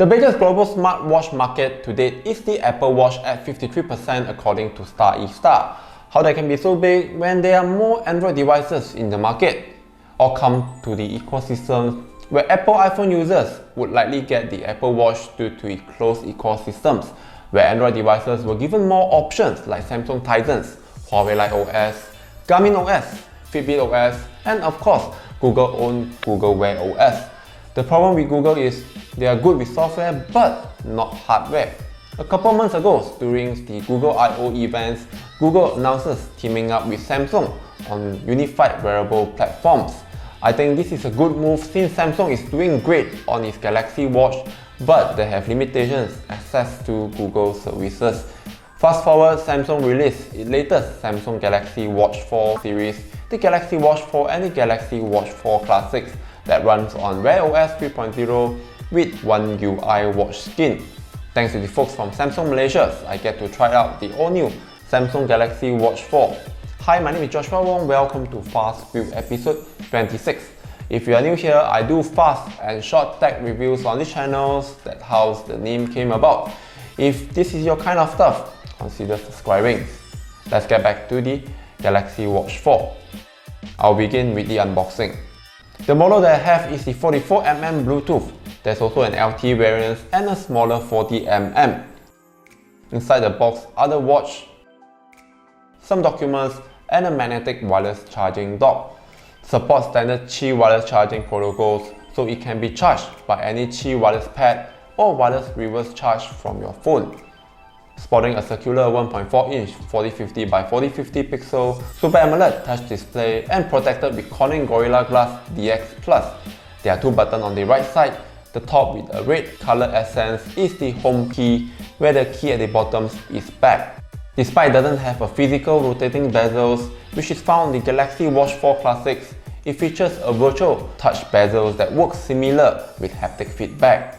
The biggest global smartwatch market to date is the Apple Watch at 53% according to Star. How that can be so big when there are more Android devices in the market? Or come to the ecosystem where Apple iPhone users would likely get the Apple Watch due to its closed ecosystems, where Android devices were given more options like Samsung Titan's, Huawei Light OS, Garmin OS, Fitbit OS, and of course, Google owned Google Wear OS. The problem with Google is they are good with software but not hardware. A couple months ago, during the Google I/O events, Google announces teaming up with Samsung on unified wearable platforms. I think this is a good move since Samsung is doing great on its Galaxy Watch, but they have limitations access to Google services. Fast forward, Samsung released its latest Samsung Galaxy Watch 4 series, the Galaxy Watch 4 and the Galaxy Watch 4 Classics that runs on WearOS 3.0 with OneUI watch skin. Thanks to the folks from Samsung Malaysia, I get to try out the all-new Samsung Galaxy Watch 4. Hi, my name is Joshua Wong. Welcome to FastView episode 26. If you are new here, I do fast and short tech reviews on these channels. That's how the name came about. If this is your kind of stuff, consider subscribing. Let's get back to the Galaxy Watch 4. I'll begin with the unboxing. The model that I have is the 44mm Bluetooth. There's also an LTE variant and a smaller 40mm. Inside the box are the watch, some documents, and a magnetic wireless charging dock. Supports standard Qi wireless charging protocols, so it can be charged by any Qi wireless pad or wireless reverse charge from your phone. Sporting a circular 1.4-inch 4050 by 4050 pixel Super AMOLED touch display and protected with Corning Gorilla Glass DX+. There are two buttons on the right side. The top with a red color accent is the home key, where the key at the bottom is back. Despite it doesn't have a physical rotating bezels, which is found in the Galaxy Watch 4 Classics, it features a virtual touch bezels that works similar with haptic feedback.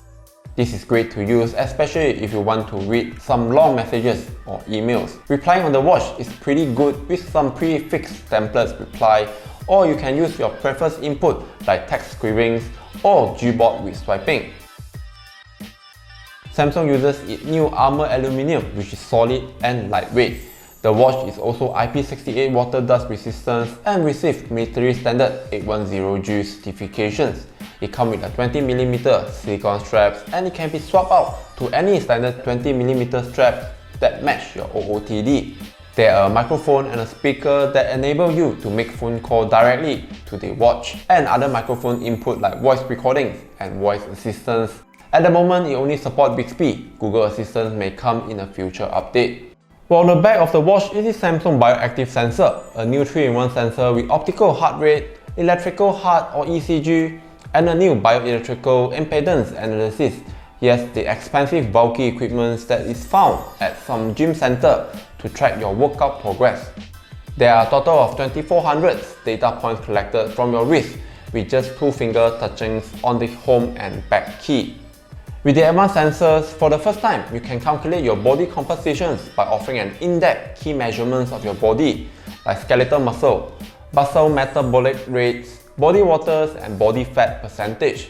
This is great to use, especially if you want to read some long messages or emails. Replying on the watch is pretty good with some prefixed templates reply, or you can use your preferred input like text scribblings or Gboard with swiping. Samsung uses its new Armor Aluminium, which is solid and lightweight. The watch is also IP68 water dust resistance and received military standard 810G certifications. It comes with a 20mm silicone straps and it can be swapped out to any standard 20mm strap that match your OOTD. There are a microphone and a speaker that enable you to make phone call directly to the watch, and other microphone input like voice recordings and voice assistance. At the moment, it only supports Bixby. Google Assistant may come in a future update. Well, on the back of the watch is the Samsung BioActive sensor, a new 3-in-1 sensor with optical heart rate, electrical heart or ECG, and a new bioelectrical impedance analysis. Yes, the expensive bulky equipment that is found at some gym center to track your workout progress. There are a total of 2400 data points collected from your wrist with just 2 finger touchings on the home and back key. With the advanced sensors, for the first time, you can calculate your body compositions by offering an in-depth key measurements of your body, like skeletal muscle, basal metabolic rates, body waters, and body fat percentage.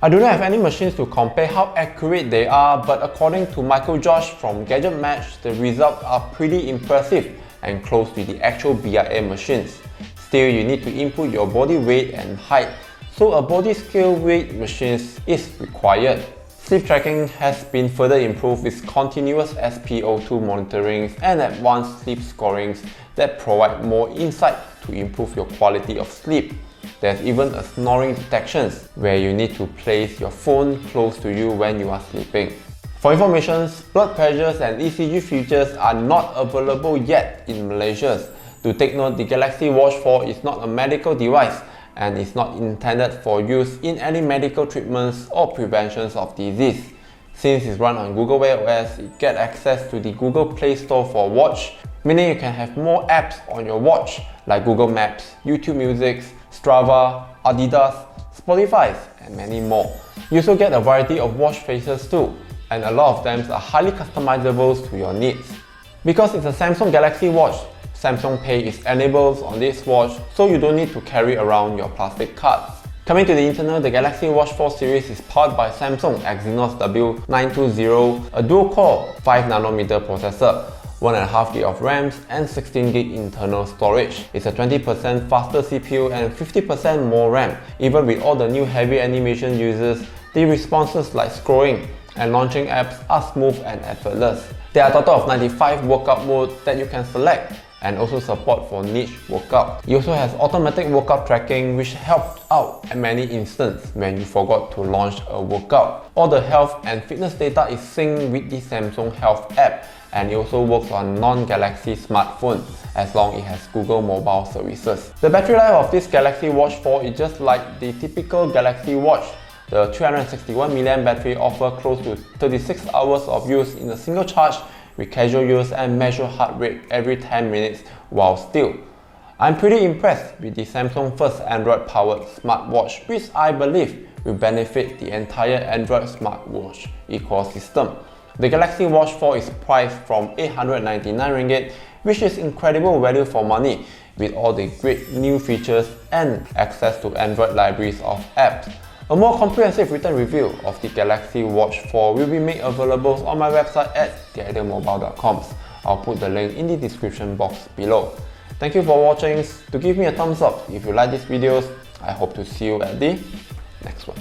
I do not have any machines to compare how accurate they are, but according to Michael Josh from Gadget Match, the results are pretty impressive and close to the actual BIA machines. Still, you need to input your body weight and height, so a body scale weight machine is required. Sleep tracking has been further improved with continuous SpO2 monitoring and advanced sleep scorings that provide more insight to improve your quality of sleep. There's even a snoring detection where you need to place your phone close to you when you are sleeping. For information, blood pressures and ECG features are not available yet in Malaysia. To take note, the Galaxy Watch 4 is not a medical device and is not intended for use in any medical treatments or preventions of disease. Since it's run on Google Wear OS, you get access to the Google Play Store for watch, meaning you can have more apps on your watch like Google Maps, YouTube Music, Strava, Adidas, Spotify, and many more. You also get a variety of watch faces too, and a lot of them are highly customizable to your needs. Because it's a Samsung Galaxy Watch, Samsung Pay is enabled on this watch, so you don't need to carry around your plastic cards. Coming to the internal, the Galaxy Watch 4 series is powered by Samsung Exynos W920, a dual-core 5nm processor, 1.5GB of RAM and 16GB internal storage. It's a 20% faster CPU and 50% more RAM. Even with all the new heavy animation users, the responses like scrolling and launching apps are smooth and effortless. There are a total of 95 workout modes that you can select, and also support for niche workout. It also has automatic workout tracking, which helped out at many instances when you forgot to launch a workout. All the health and fitness data is synced with the Samsung Health app, and it also works on non-Galaxy smartphones as long as it has Google mobile services. The battery life of this Galaxy Watch 4 is just like the typical Galaxy Watch. The 361mAh battery offers close to 36 hours of use in a single charge with casual use and measure heart rate every 10 minutes while still. I'm pretty impressed with the Samsung first Android powered smartwatch, which I believe will benefit the entire Android smartwatch ecosystem. The Galaxy Watch 4 is priced from 899 ringgit, which is incredible value for money with all the great new features and access to Android libraries of apps. A more comprehensive written review of the Galaxy Watch 4 will be made available on my website at theidealmobile.com. I'll put the link in the description box below. Thank you for watching. Do give me a thumbs up if you like these videos. I hope to see you at the next one.